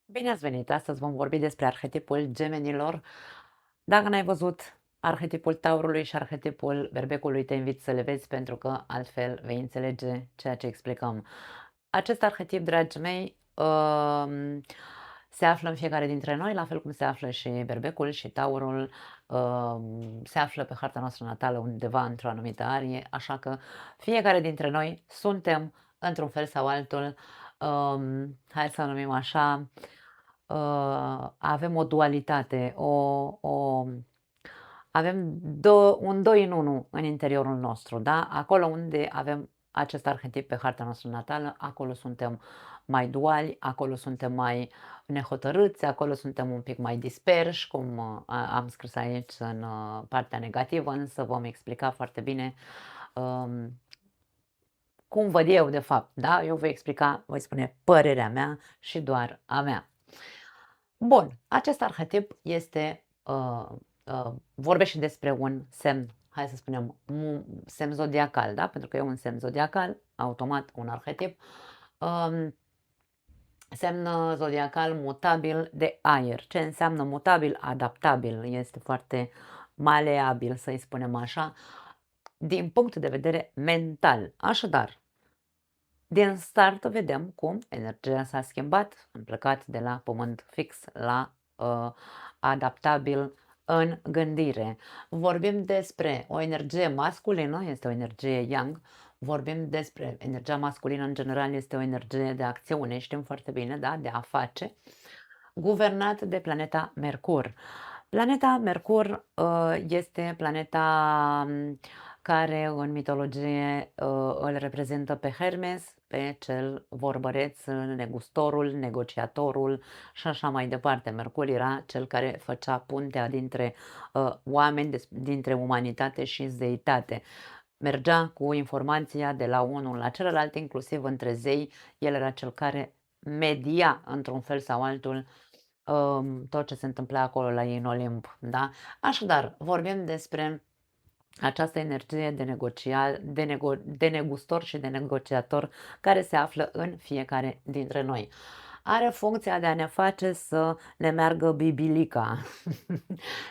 Bine ați venit! Astăzi vom vorbi despre arhetipul gemenilor. Dacă n-ai văzut arhetipul taurului și arhetipul berbecului, te invit să le vezi pentru că altfel vei înțelege ceea ce explicăm. Acest arhetip, dragii mei, se află în fiecare dintre noi, la fel cum se află și berbecul și taurul, se află pe harta noastră natală undeva într-o anumită arie, așa că fiecare dintre noi suntem, într-un fel sau altul, hai să o numim așa, avem o dualitate, avem un 2 în 1 în interiorul nostru, da? Acolo unde avem acest arhetip pe harta noastră natală, acolo suntem mai duali, acolo suntem mai nehotărâți, acolo suntem un pic mai disperși, cum am scris aici în partea negativă, însă vom explica foarte bine um, cum văd eu de fapt, da? Eu voi explica, voi spune părerea mea și doar a mea. Bun, acest arhetip este, vorbește despre un semn, hai să spunem, semn zodiacal, da? Pentru că e un semn zodiacal, automat un arhetip, um, semn zodiacal mutabil de aer. Ce înseamnă mutabil? Adaptabil, este foarte maleabil, să-i spunem așa, din punct de vedere mental. Așadar, din start vedem cum energia s-a schimbat, am plecat de la pământ fix la adaptabil în gândire. Vorbim despre o energie masculină, este o energie yang, vorbim despre energia masculină în general, este o energie de acțiune, știm foarte bine, da, de a face, guvernat de planeta Mercur. Planeta Mercur este planeta care în mitologie îl reprezintă pe Hermes, pe cel vorbăreț, negustorul, negociatorul și așa mai departe. Mercur era cel care făcea puntea dintre oameni, dintre umanitate și zeitate. Mergea cu informația de la unul la celălalt, inclusiv între zei. El era cel care media într-un fel sau altul tot ce se întâmpla acolo la ei în Olimp, da? Așadar, vorbim despre această energie de negustor și de negociator care se află în fiecare dintre noi. Are funcția de a ne face să ne meargă bibilica,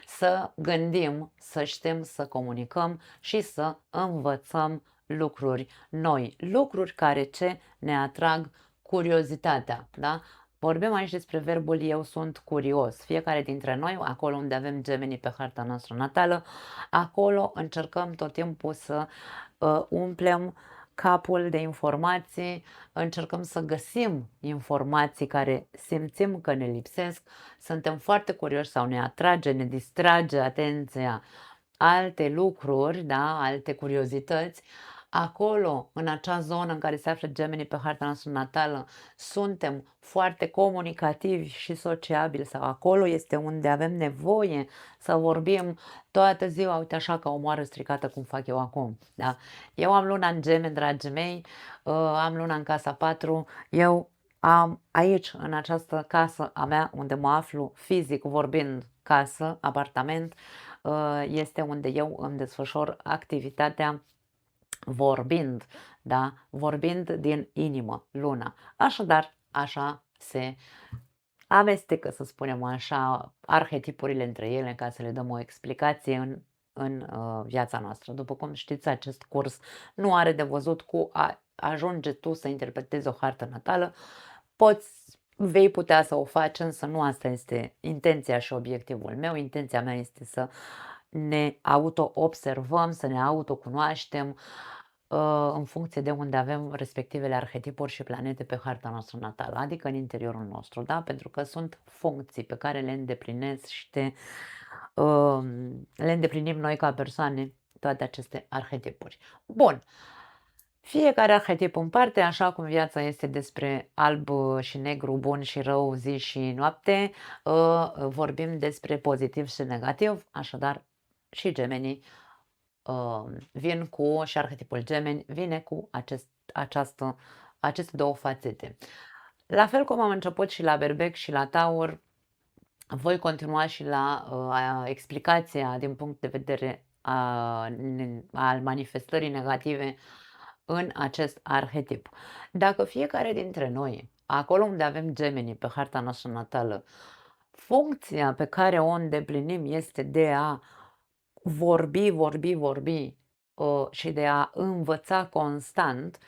să gândim, să știm să comunicăm și să învățăm lucruri noi, lucruri care ce ne atrag curiozitatea, da? Vorbim aici despre verbul eu sunt curios. Fiecare dintre noi, acolo unde avem gemenii pe harta noastră natală, acolo încercăm tot timpul să umplem capul de informații, încercăm să găsim informații care simțim că ne lipsesc, suntem foarte curioși sau ne atrage, ne distrage atenția alte lucruri, da, alte curiozități. Acolo, în acea zonă în care se află gemenii pe harta noastră natală, suntem foarte comunicativi și sociabili sau acolo este unde avem nevoie să vorbim toată ziua, uite așa ca o moară stricată cum fac eu acum, da? Eu am luna în Gemeni, dragii mei, am luna în casa 4, eu am aici, în această casă a mea, unde mă aflu fizic vorbind, casă, apartament, este unde eu îmi desfășor activitatea vorbind, da? Vorbind din inimă, luna. Așadar, așa se amestecă, să spunem așa, arhetipurile între ele ca să le dăm o explicație în viața noastră. După cum știți, acest curs nu are de văzut cu a ajunge tu să interpretezi o hartă natală. Vei putea să o faci, însă nu asta este intenția și obiectivul meu. Intenția mea este să ne auto-observăm, să ne autocunoaștem în funcție de unde avem respectivele arhetipuri și planete pe harta noastră natală, adică în interiorul nostru, da? Pentru că sunt funcții pe care le îndeplinesc și le îndeplinim noi ca persoane, toate aceste arhetipuri. Bun. Fiecare arhetip în parte, așa cum viața este despre alb și negru, bun și rău, zi și noapte, vorbim despre pozitiv și negativ, așadar și gemenii și arhetipul gemeni vine cu aceste două fațete. La fel cum am început și la berbec și la taur, voi continua și la explicația din punct de vedere al manifestării negative în acest arhetip. Dacă fiecare dintre noi acolo unde avem gemenii pe harta noastră natală, funcția pe care o îndeplinim este de a vorbi, vorbi, vorbi și de a învăța constant,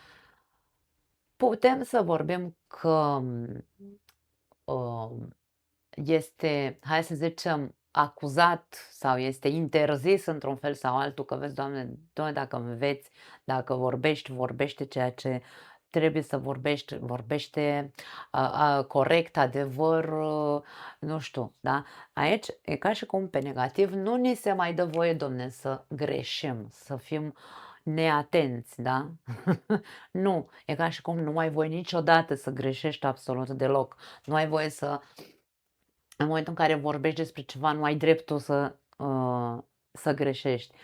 putem să vorbim că este, hai să zicem, acuzat sau este interzis într-un fel sau altul, că vezi, Doamne, dacă înveți, dacă vorbești, vorbește ceea ce trebuie să vorbești, vorbește corect, adevăr, nu știu, da? Aici e ca și cum pe negativ nu ni se mai dă voie, Domne, să greșim, să fim neatenți, da? Nu, e ca și cum nu ai voie niciodată să greșești absolut deloc. Nu ai voie să, în momentul în care vorbești despre ceva, nu ai dreptul să greșești.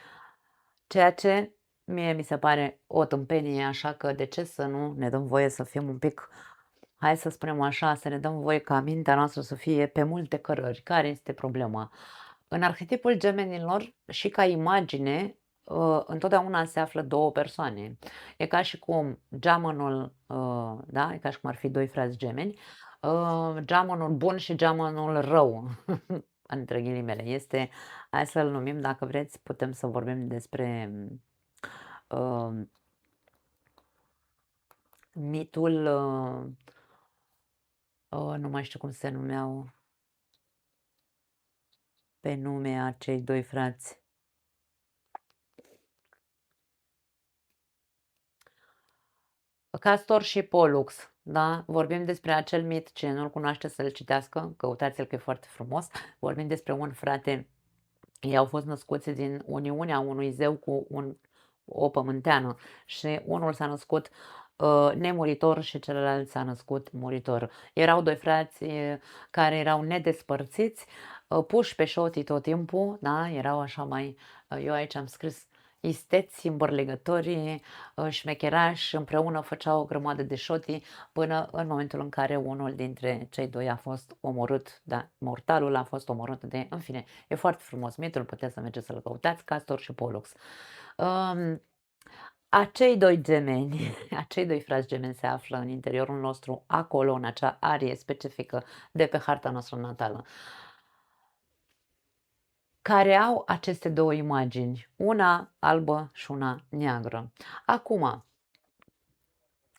Ceea ce mie mi se pare o tâmpenie, așa că de ce să nu ne dăm voie să fim un pic, hai să spunem așa, să ne dăm voie ca mintea noastră să fie pe multe cărări. Care este problema? În arhetipul gemenilor și ca imagine, întotdeauna se află două persoane. E ca și cum geamănul, da, e ca și cum ar fi doi frați gemeni, geamănul bun și geamănul rău, între ghilimele. Este, hai să-l numim, dacă vreți, putem să vorbim despre mitul, nu mai știu cum se numeau pe nume acei doi frați. Castor și Pollux, da? Vorbim despre acel mit, cine nu-l cunoaște să-l citească, căutați-l că e foarte frumos. Vorbim despre un frate, ei au fost născuți din uniunea unui zeu cu o pământeană și unul s-a născut nemuritor și celălalt s-a născut muritor. Erau doi frați care erau nedespărțiți, puși pe șotii tot timpul, da? Erau așa mai, eu aici am scris isteți, îmbărlegători, șmecherași, împreună făceau o grămadă de șotii până în momentul în care unul dintre cei doi a fost omorât, da, mortalul a fost omorât de, în fine, e foarte frumos mitul, puteți să mergeți să-l căutați, Castor și Pollux. Acei doi gemeni, acei doi frați gemeni se află în interiorul nostru, acolo, în acea arie specifică de pe harta noastră natală, care au aceste două imagini, una albă și una neagră. Acum,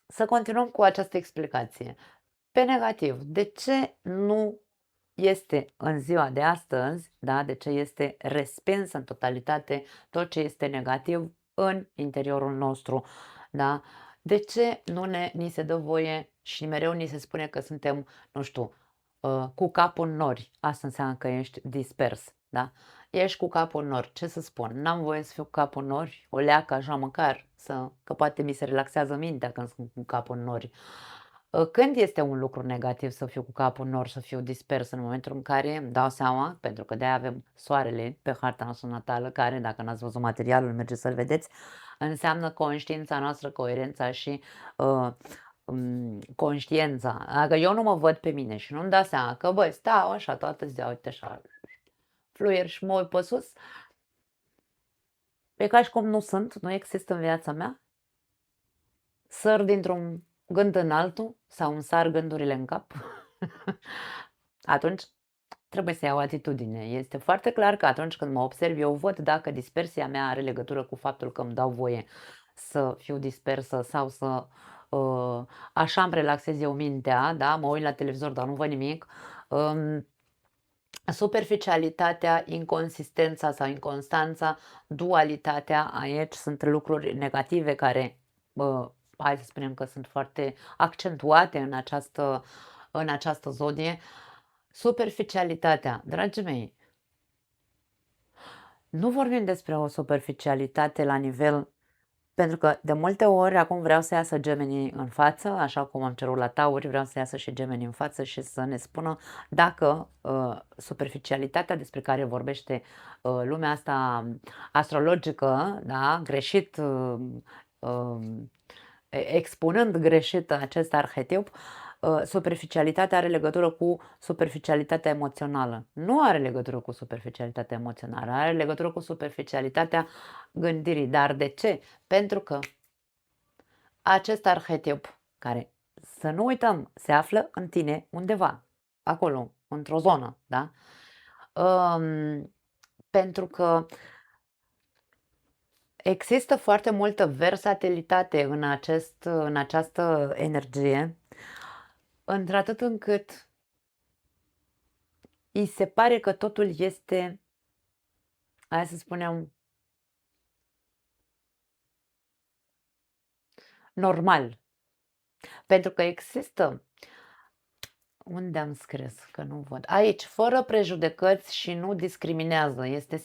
să continuăm cu această explicație. Pe negativ, de ce nu este în ziua de astăzi, da, de ce este respins în totalitate tot ce este negativ în interiorul nostru, da? De ce nu ni se dă voie și mereu ni se spune că suntem, nu știu, cu capul în nori? Asta înseamnă că ești dispers, da? Ești cu capul în nori, ce să spun? N-am voie să fiu cu capul în nori, o leacă așa măcar, că poate mi se relaxează mintea când sunt cu capul în nori. Când este un lucru negativ să fiu cu capul în nori, să fiu dispers în momentul în care îmi dau seama, pentru că de-aia avem soarele pe harta noastră natală, care, dacă n-ați văzut materialul, mergeți să-l vedeți, înseamnă conștiința noastră, coerența și conștiința. Dacă eu nu mă văd pe mine și nu-mi dau seama că, băi, stau așa toată ziua, uite așa, fluier și mă uit pe sus, e ca și cum nu sunt, nu există în viața mea, săr dintr-un gând în altul sau îmi sar gândurile în cap, atunci trebuie să iau atitudine. Este foarte clar că atunci când mă observ, eu văd dacă dispersia mea are legătură cu faptul că îmi dau voie să fiu dispersă sau să așa îmi relaxez eu mintea, da? Mă uit la televizor, dar nu văd nimic. Superficialitatea, inconsistența sau inconstanța, dualitatea, aici sunt lucruri negative care, hai să spunem că sunt foarte accentuate în această zodie. Superficialitatea, dragii mei, nu vorbim despre o superficialitate la nivel, pentru că de multe ori acum vreau să iasă gemenii în față, așa cum am cerut la tauri, vreau să iasă și gemenii în față și să ne spună dacă superficialitatea despre care vorbește lumea asta astrologică, da, greșit, expunând greșit acest arhetip, superficialitatea are legătură cu superficialitatea emoțională. Nu are legătură cu superficialitatea emoțională, are legătură cu superficialitatea gândirii. Dar de ce? Pentru că acest arhetip, care să nu uităm, se află în tine undeva, acolo, într-o zonă, da? Pentru că există foarte multă versatilitate în această energie, într-atât încât îi se pare că totul este, hai să spunem, normal. Pentru că există, unde am scris că nu văd? Aici, fără prejudecăți și nu discriminează. Este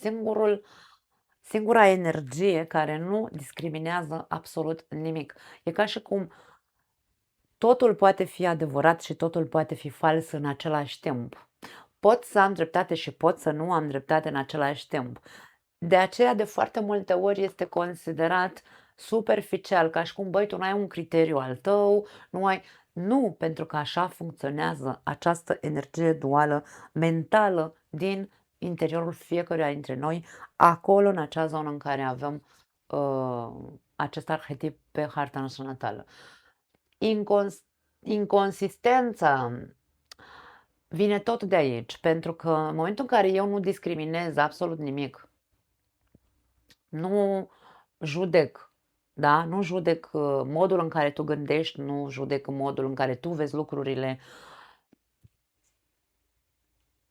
singura energie care nu discriminează absolut nimic. E ca și cum totul poate fi adevărat și totul poate fi fals în același timp. Pot să am dreptate și pot să nu am dreptate în același timp. De aceea, de foarte multe ori, este considerat superficial, ca și cum, băi, tu nu ai un criteriu al tău, nu ai... Nu, pentru că așa funcționează această energie duală mentală din interiorul fiecăruia dintre noi, acolo, în acea zonă în care avem acest arhetip pe harta noastră natală. Inconsistența vine tot de aici, pentru că în momentul în care eu nu discriminez absolut nimic, nu judec, da? Nu judec modul în care tu gândești, nu judec modul în care tu vezi lucrurile.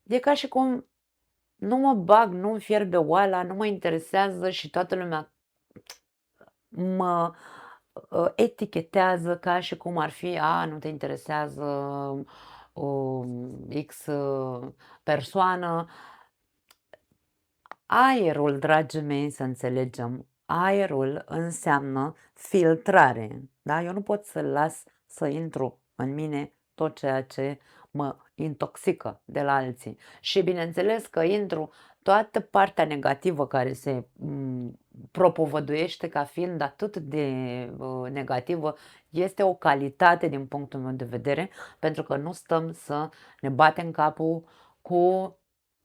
E ca și cum nu mă bag, nu-mi fierbe oala, nu mă interesează și toată lumea mă etichetează ca și cum ar fi, nu te interesează X persoană. Aerul, dragii mei, să înțelegem, aerul înseamnă filtrare, da? Eu nu pot să las să intru în mine tot ceea ce mă intoxică de la alții. Și bineînțeles că intru toată partea negativă care se propovăduiește ca fiind atât de negativă, este o calitate din punctul meu de vedere, pentru că nu stăm să ne batem capul cu,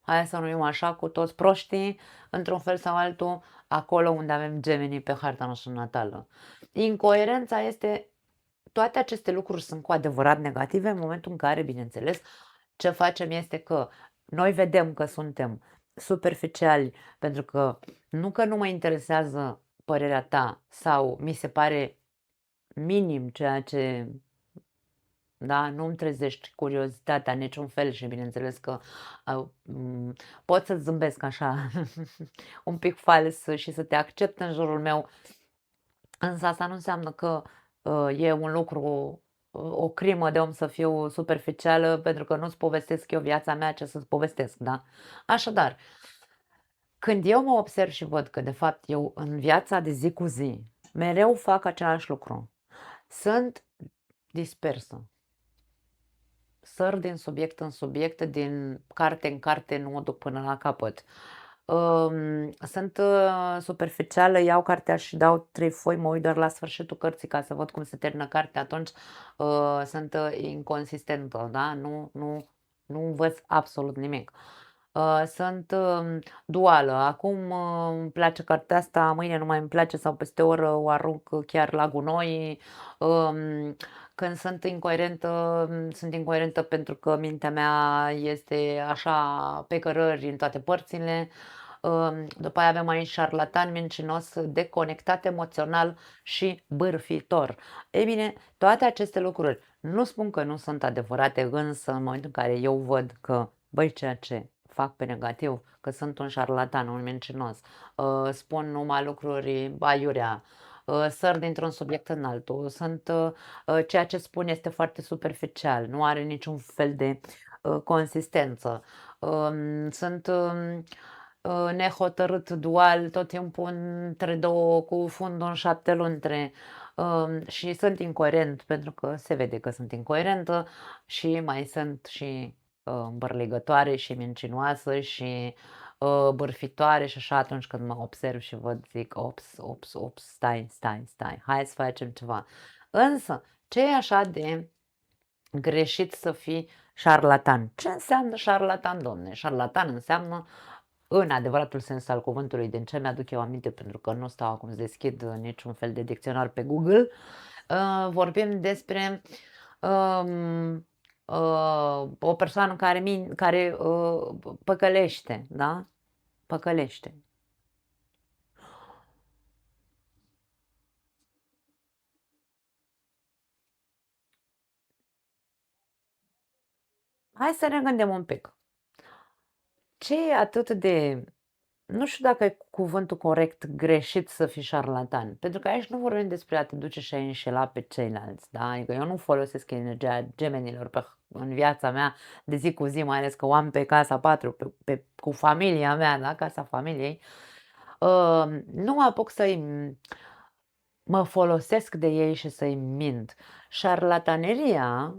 hai să numim așa, cu toți proștii, într-un fel sau altul, acolo unde avem gemenii pe harta noastră natală. Incoerența este, toate aceste lucruri sunt cu adevărat negative în momentul în care, bineînțeles, ce facem este că noi vedem că suntem superficiali, pentru că nu mă interesează părerea ta sau mi se pare minim ceea ce, da, nu-mi trezești curiozitatea în niciun fel și bineînțeles că pot să zâmbesc așa un pic fals și să te accept în jurul meu, însă asta nu înseamnă că e un lucru, o crimă de om să fiu superficială pentru că nu-ți povestesc eu viața mea ce să-ți povestesc, da? Așadar, când eu mă observ și văd că de fapt eu în viața de zi cu zi mereu fac același lucru, sunt dispersă, săr din subiect în subiect, din carte în carte, nu mă duc până la capăt. Sunt superficială, iau cartea și dau 3 foi, mă uit doar la sfârșitul cărții ca să văd cum se termină cartea, atunci sunt inconsistentă, da? Nu învăț absolut nimic. Sunt duală. Acum îmi place cartea asta, mâine nu mai îmi place sau peste o oră o arunc chiar la gunoi. Când sunt incoerentă pentru că mintea mea este așa pe cărări în toate părțile. După aia avem aici șarlatan, mincinos, deconectat emoțional și bârfitor. Ei bine, toate aceste lucruri nu spun că nu sunt adevărate, însă în momentul în care eu văd că, băi, ceea ce fac pe negativ, că sunt un șarlatan, un mincinos, spun numai lucruri aiurea, săr dintr-un subiect în altul, ceea ce spun este foarte superficial, nu are niciun fel de consistență. Sunt nehotărât, dual, tot timpul între două, cu fundul în 7 luntre. Și sunt incoerent, pentru că se vede că sunt incoerentă și mai sunt și îmbărlegătoare și mincinoasă și bârfitoare și așa atunci când mă observ și văd, zic, ops, stai, hai să facem ceva. Însă, ce e așa de greșit să fii șarlatan? Ce înseamnă șarlatan, domne? Șarlatan înseamnă, în adevăratul sens al cuvântului, din ce mi-aduc eu aminte, pentru că nu stau acum să deschid niciun fel de dicționar pe Google, vorbim despre um, o persoană care păcălește, da? Păcălește. Hai să ne gândim un pic. Ce e atât de nu știu dacă e cuvântul corect, greșit să fii șarlatan, pentru că aici nu vorbim despre a te duce și a înșela pe ceilalți, da? Adică eu nu folosesc energia gemenilor în viața mea de zi cu zi, mai ales că o am pe casa 4, cu familia mea, da? Casa familiei. Nu mă apuc mă folosesc de ei și să-i mint. Șarlataneria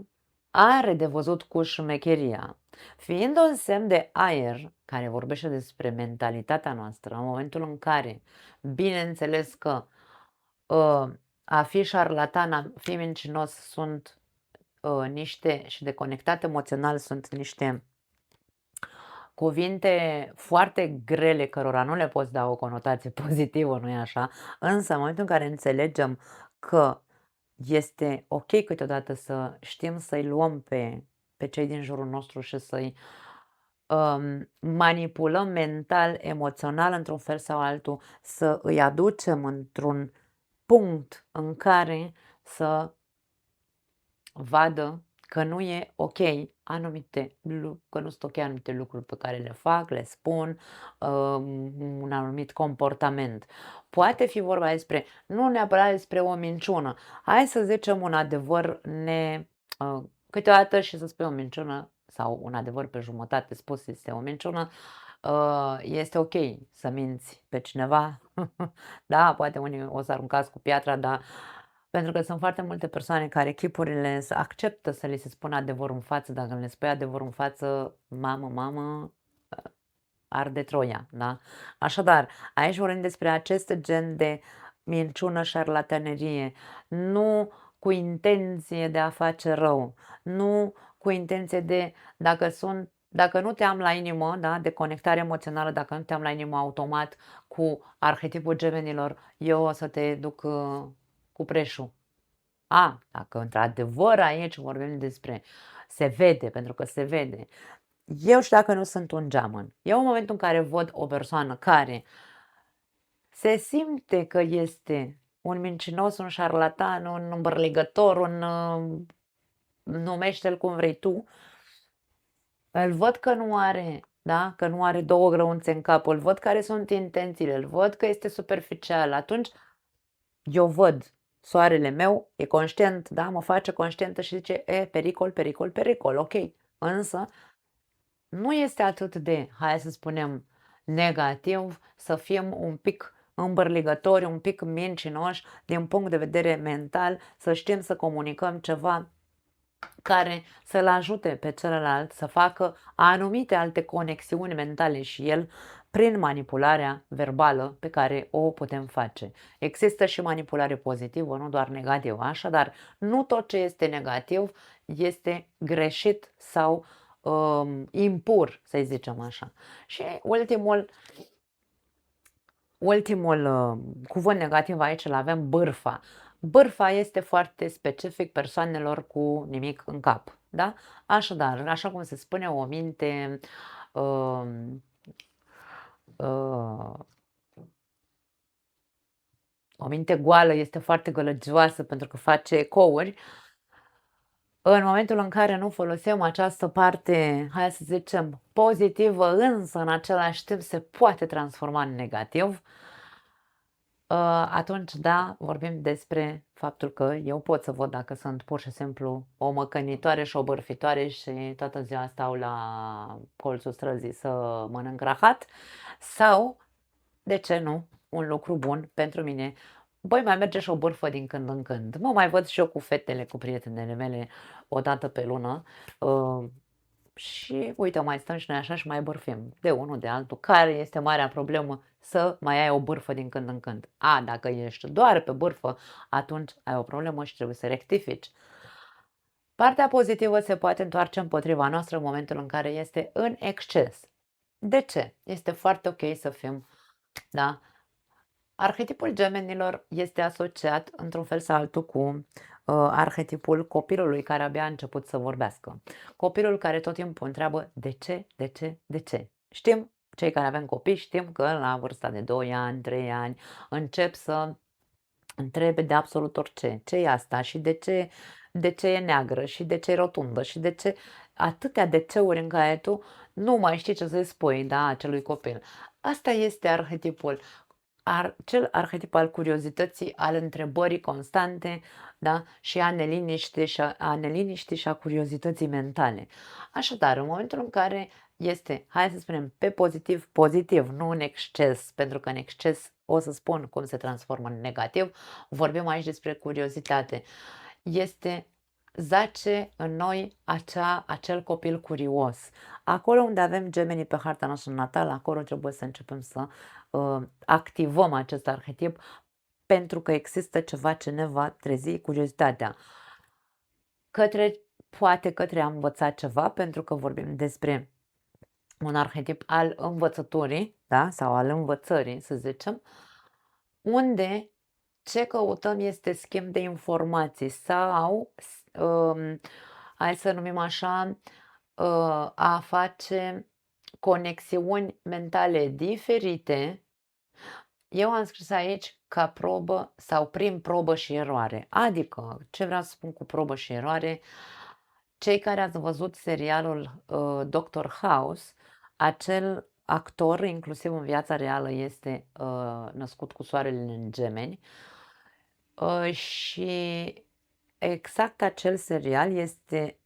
are de văzut cu șmecheria. Fiind un semn de aer care vorbește despre mentalitatea noastră, în momentul în care, bineînțeles că a fi șarlatan, a fi mincinos sunt niște și de conectat emoțional sunt niște cuvinte foarte grele cărora nu le poți da o conotație pozitivă, nu-i așa? Însă în momentul în care înțelegem că este ok câteodată să știm să-i luăm pe cei din jurul nostru și să-i manipulăm mental, emoțional într-un fel sau altul, să îi aducem într-un punct în care să vadă că nu e ok că nu sunt ok anumite lucruri pe care le fac, le spun, un anumit comportament. Poate fi vorba despre, nu neapărat despre o minciună, hai să zicem un adevăr câteodată și să spui o minciună sau un adevăr pe jumătate spus este o minciună, este ok să minți pe cineva, da, poate unii o să aruncați cu piatra, dar pentru că sunt foarte multe persoane care chipurile acceptă să li se spună adevărul în față, dacă le spui adevărul în față, mamă, arde Troia, da? Așadar, aici vorbim despre acest gen de minciună, șarlatanerie, nu cu intenție de a face rău, nu cu intenție de, dacă nu te am la inimă, da, de conectare emoțională, dacă nu te am la inimă automat cu arhetipul gemenilor, eu o să te duc cu preșul. Dacă într-adevăr aici vorbim despre se vede, pentru că se vede. Eu și dacă nu sunt un geamăn, eu în momentul în care văd o persoană care se simte că este un mincinos, un șarlatan, un îmbărligător, numește-l cum vrei tu, îl văd că nu are, da? Că nu are două grăunțe în cap, îl văd care sunt intențiile, îl văd că este superficial, atunci eu văd soarele meu, e conștient, da? Mă face conștientă și zice, pericol, pericol, pericol, ok. Însă nu este atât de, hai să spunem, negativ să fim un pic îmbărligători, un pic mincinoși din punct de vedere mental, să știm să comunicăm ceva care să-l ajute pe celălalt să facă anumite alte conexiuni mentale și el prin manipularea verbală pe care o putem face. Există și manipulare pozitivă, nu doar negativă, așadar nu tot ce este negativ este greșit sau impur, să zicem așa. Și ultimul cuvânt negativ aici îl avem bârfa. Bârfa este foarte specific persoanelor cu nimic în cap, da? Așadar, așa cum se spune, uh, uh, o minte goală este foarte gălăgioasă pentru că face ecouri. În momentul în care nu folosim această parte, hai să zicem, pozitivă, însă în același timp se poate transforma în negativ, atunci da, vorbim despre faptul că eu pot să văd dacă sunt pur și simplu o măcănitoare și o bârfitoare și toată ziua stau la colțul străzii să mănânc rahat sau, de ce nu, un lucru bun pentru mine. Băi, mai merge și o bârfă din când în când. Mă mai văd și eu cu fetele, cu prietenele mele o dată pe lună. Și uite, mai stăm și noi așa și mai bârfim de unul de altul. Care este marea problemă? Să mai ai o bârfă din când în când. Dacă ești doar pe bârfă, atunci ai o problemă și trebuie să rectifici. Partea pozitivă se poate întoarce împotriva noastră în momentul în care este în exces. De ce? Este foarte ok să fim, da? Arhetipul gemenilor este asociat într-un fel sau altul cu arhetipul copilului care abia a început să vorbească. Copilul care tot timpul întreabă de ce, de ce, de ce. Știm, cei care avem copii, știm că la vârsta de 2 ani, 3 ani, încep să întrebe de absolut orice. Ce e asta? Și de ce e neagră? Și de ce e rotundă? Și de ce atâtea de ce-uri în care tu nu mai știi ce să-i spui, da, acelui copil. Asta este arhetipul. Cel arhetip al curiozității, al întrebării constante, da, și a neliniștii și a curiozității mentale. Așadar, în momentul în care este, hai să spunem, pe pozitiv, pozitiv, nu în exces, pentru că în exces o să spun cum se transformă în negativ, vorbim aici despre curiozitate. Este zace în noi acel copil curios. Acolo unde avem gemenii pe harta noastră natală, acolo trebuie să începem să activăm acest arhetip, pentru că există ceva ce ne va trezi curiozitatea. Poate către a învăța ceva, pentru că vorbim despre un arhetip al învățăturii, da? Sau al învățării, să zicem, unde ce căutăm este schimb de informații sau, hai să numim așa, a face conexiuni mentale diferite. Eu am scris aici ca probă sau prin probă și eroare. Adică, ce vreau să spun cu probă și eroare, cei care ați văzut serialul Dr. House, acel actor, inclusiv în viața reală, este născut cu soarele în gemeni și exact acel serial este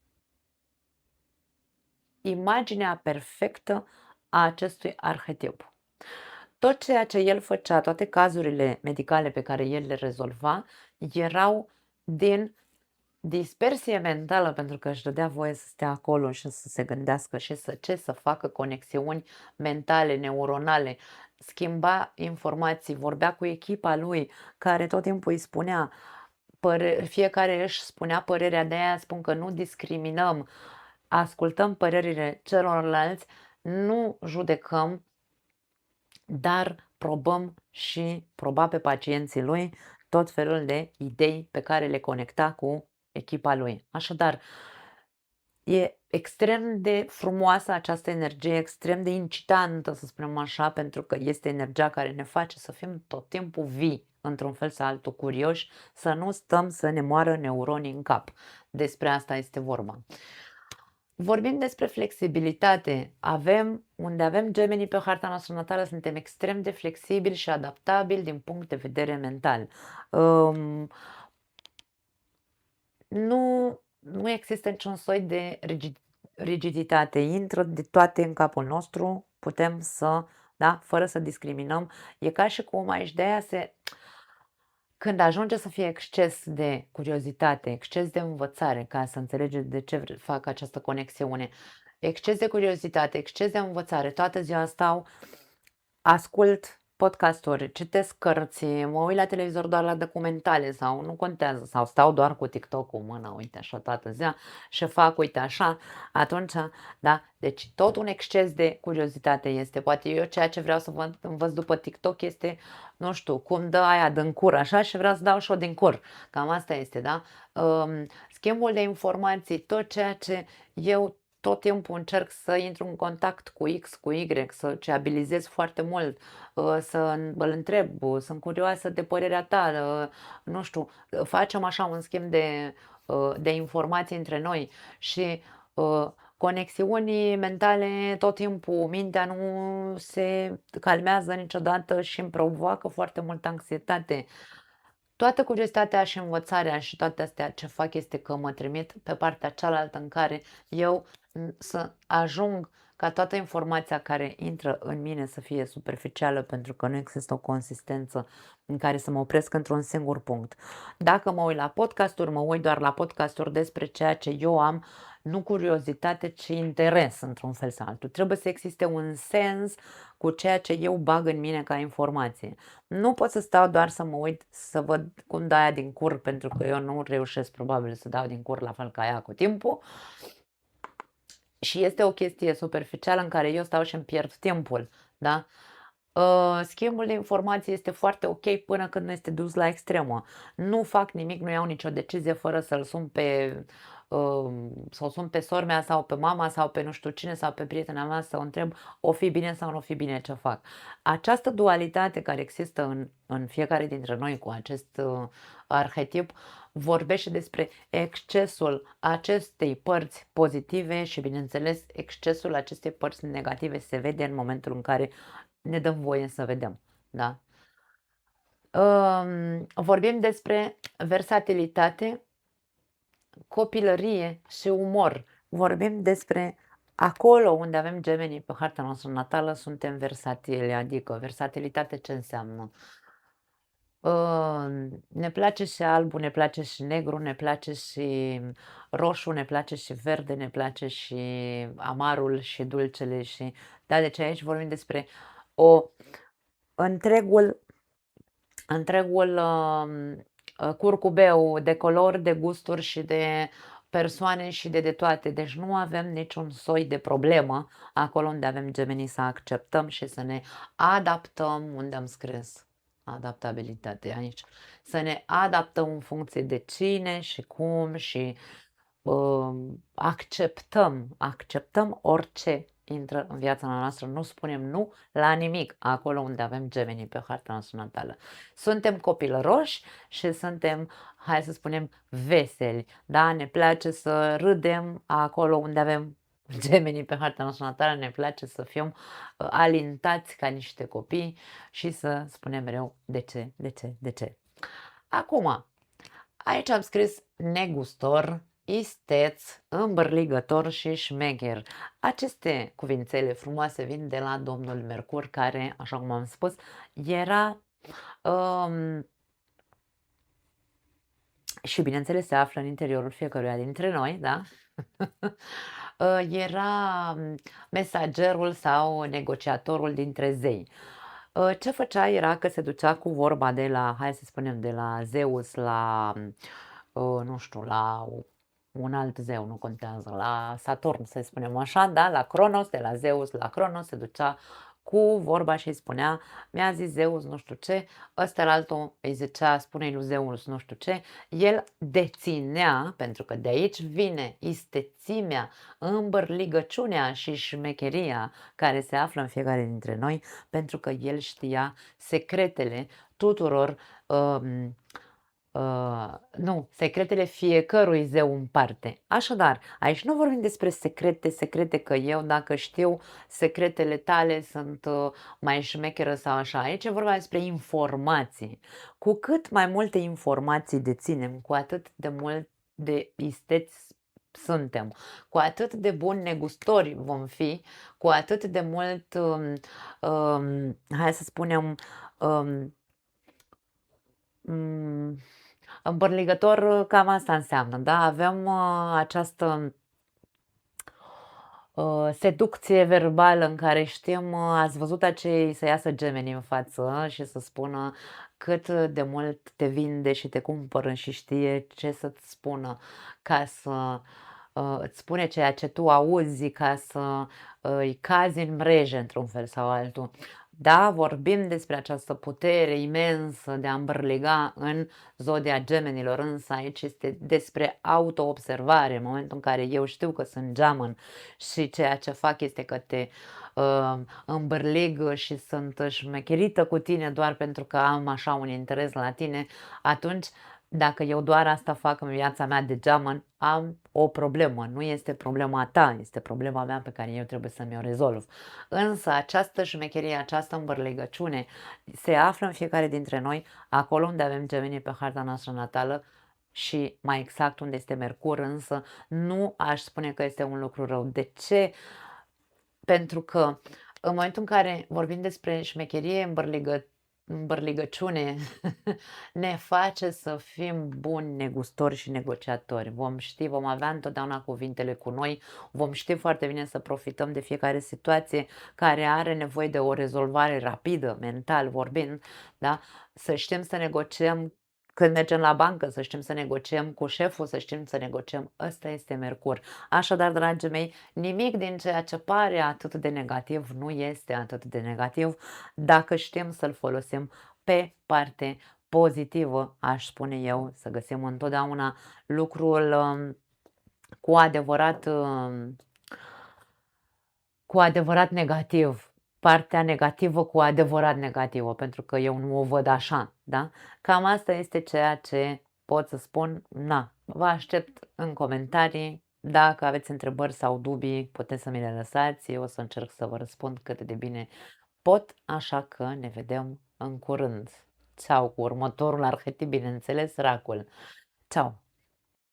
imaginea perfectă a acestui arhetip. Tot ceea ce el făcea, toate cazurile medicale pe care el le rezolva, erau din dispersie mentală, pentru că își dădea voie să stea acolo și să se gândească și să facă conexiuni mentale, neuronale, schimba informații, vorbea cu echipa lui, care tot timpul îi spunea, fiecare își spunea părerea, de aia spun că nu discriminăm, ascultăm părerile celorlalți, nu judecăm, dar probăm și proba pe pacienții lui tot felul de idei pe care le conecta cu echipa lui. Așadar, e extrem de frumoasă această energie, extrem de incitantă, să spunem așa, pentru că este energia care ne face să fim tot timpul vii, într-un fel sau altul curioși, să nu stăm să ne moară neuronii în cap. Despre asta este vorba. Vorbim despre flexibilitate. Unde avem gemenii pe harta noastră natală, suntem extrem de flexibili și adaptabili din punct de vedere mental. Nu există niciun soi de rigiditate. Intră de toate în capul nostru, putem să, da, fără să discriminăm. E ca și cum aici de aia când ajunge să fie exces de curiozitate, exces de învățare, ca să înțelegeți de ce fac această conexiune, exces de curiozitate, exces de învățare, toată ziua stau, ascult podcasturi, citesc cărți, mă uit la televizor doar la documentale sau nu contează, sau stau doar cu TikTok-ul în mână, uite așa toată ziua și fac, uite așa, atunci, da, deci tot un exces de curiozitate este, poate eu ceea ce vreau să învăț după TikTok este, nu știu, cum dă aia din cur, așa, și vreau să dau și-o din cur, cam asta este, da, schimbul de informații, tot ceea ce eu tot timpul încerc să intru în contact cu X, cu Y, să ceabilizez foarte mult, să îl întreb, sunt curioasă de părerea ta, nu știu, facem așa un schimb de informații între noi și conexiuni mentale tot timpul, mintea nu se calmează niciodată și îmi provoacă foarte multă anxietate. Toată curiozitatea și învățarea și toate astea ce fac este că mă trimit pe partea cealaltă în care eu să ajung ca toată informația care intră în mine să fie superficială, pentru că nu există o consistență în care să mă opresc într-un singur punct. Dacă mă uit la podcasturi, mă uit doar la podcasturi despre ceea ce eu am, nu curiozitate, ci interes într-un fel sau altul. Trebuie să existe un sens cu ceea ce eu bag în mine ca informație. Nu pot să stau doar să mă uit să văd cum dă aia din cur, pentru că eu nu reușesc probabil să dau din cur la fel ca ea cu timpul. Și este o chestie superficială în care eu stau și îmi pierd timpul, da? Schimbul de informații este foarte ok până când nu este dus la extremă. Nu fac nimic, nu iau nicio decizie fără să-l sun pe sau sun pe sora mea sau pe mama sau pe nu știu cine sau pe prietena mea să o întreb o fi bine sau nu o fi bine ce fac. Această dualitate care există în fiecare dintre noi cu acest arhetip vorbește despre excesul acestei părți pozitive și, bineînțeles, excesul acestei părți negative se vede în momentul în care ne dăm voie să vedem, da? Vorbim despre versatilitate, copilărie și umor. Vorbim despre acolo unde avem gemenii pe harta noastră natală, suntem versatili, adică versatilitate ce înseamnă? Ne place și albul, ne place și negru, ne place și roșu, ne place și verde, ne place și amarul și dulcele și da, deci aici vorbim despre o întregul curcubeu de culori, de gusturi și de persoane și de toate. Deci nu avem niciun soi de problemă acolo unde avem gemenii să acceptăm și să ne adaptăm, unde am scris adaptabilitate aici, să ne adaptăm în funcție de cine și cum și acceptăm orice intră în viața noastră, nu spunem nu la nimic acolo unde avem gemenii pe harta noastră natală. Suntem copilăroși și suntem, hai să spunem, veseli, da? Ne place să râdem acolo unde avem gemenii pe harta noastră natală, ne place să fim alintați ca niște copii și să spunem mereu de ce, de ce, de ce. Acum, aici am scris negustor, isteț, îmbărligător și șmecher. Aceste cuvințele frumoase vin de la domnul Mercur, care, așa cum am spus, era și bineînțeles se află în interiorul fiecăruia dintre noi, da? Era mesagerul sau negociatorul dintre zei. Ce făcea era că se ducea cu vorba de la, hai să spunem, de la Zeus la, nu știu, la un alt zeu, nu contează, la Saturn, să spunem așa, da, la Cronos, de la Zeus la Cronos se ducea cu vorba și îi spunea, mi-a zis Zeus nu știu ce, ăsta la altul îi zicea, spune-i lui Zeus nu știu ce, el deținea, pentru că de aici vine istețimea, îmbărligăciunea și șmecheria care se află în fiecare dintre noi, pentru că el știa secretele tuturor, nu, secretele fiecărui zeu în parte. Așadar, aici nu vorbim despre secrete, că eu dacă știu secretele tale sunt mai șmecheră sau așa. Aici e vorba despre informații. Cu cât mai multe informații deținem, cu atât de mult de isteți suntem, cu atât de buni negustori vom fi, cu atât de mult, hai să spunem, îmbărligător, cam asta înseamnă, da? Avem această seducție verbală în care știm, ați văzut acei să iasă gemenii în față și să spună cât de mult te vinde și te cumpără și știe ce să-ți spună ca să îți spune ceea ce tu auzi ca să îi cazi în mreje într-un fel sau altul. Da, vorbim despre această putere imensă de a îmbărliga în zodia gemenilor, însă aici este despre autoobservare, în momentul în care eu știu că sunt geamăn și ceea ce fac este că te îmbărlig și sunt șmecherită cu tine doar pentru că am așa un interes la tine, atunci dacă eu doar asta fac în viața mea de geamăn, am o problemă. Nu este problema ta, este problema mea pe care eu trebuie să mi-o rezolv. Însă această șmecherie, această îmbărlegăciune se află în fiecare dintre noi, acolo unde avem gemenii pe harta noastră natală și mai exact unde este Mercur, însă nu aș spune că este un lucru rău. De ce? Pentru că în momentul în care vorbim despre șmecherie, îmbărligăciune, ne face să fim buni negustori și negociatori. Vom ști, vom avea întotdeauna cuvintele cu noi, vom ști foarte bine să profităm de fiecare situație care are nevoie de o rezolvare rapidă, mental vorbind, da? Să știm să negociem Când mergem la bancă să știm să negociem, cu șeful să știm să negociem, ăsta este Mercur. Așadar, dragii mei, nimic din ceea ce pare atât de negativ nu este atât de negativ dacă știm să-l folosim pe parte pozitivă, aș spune eu, să găsim întotdeauna lucrul cu adevărat cu adevărat negativ, partea negativă cu adevărat negativă, pentru că eu nu o văd așa, da? Cam asta este ceea ce pot să spun. Na, vă aștept în comentarii. Dacă aveți întrebări sau dubii, puteți să mi le lăsați. Eu o să încerc să vă răspund cât de bine pot, așa că ne vedem în curând. Ceau, cu următorul arhetip, bineînțeles, racul. Ceau!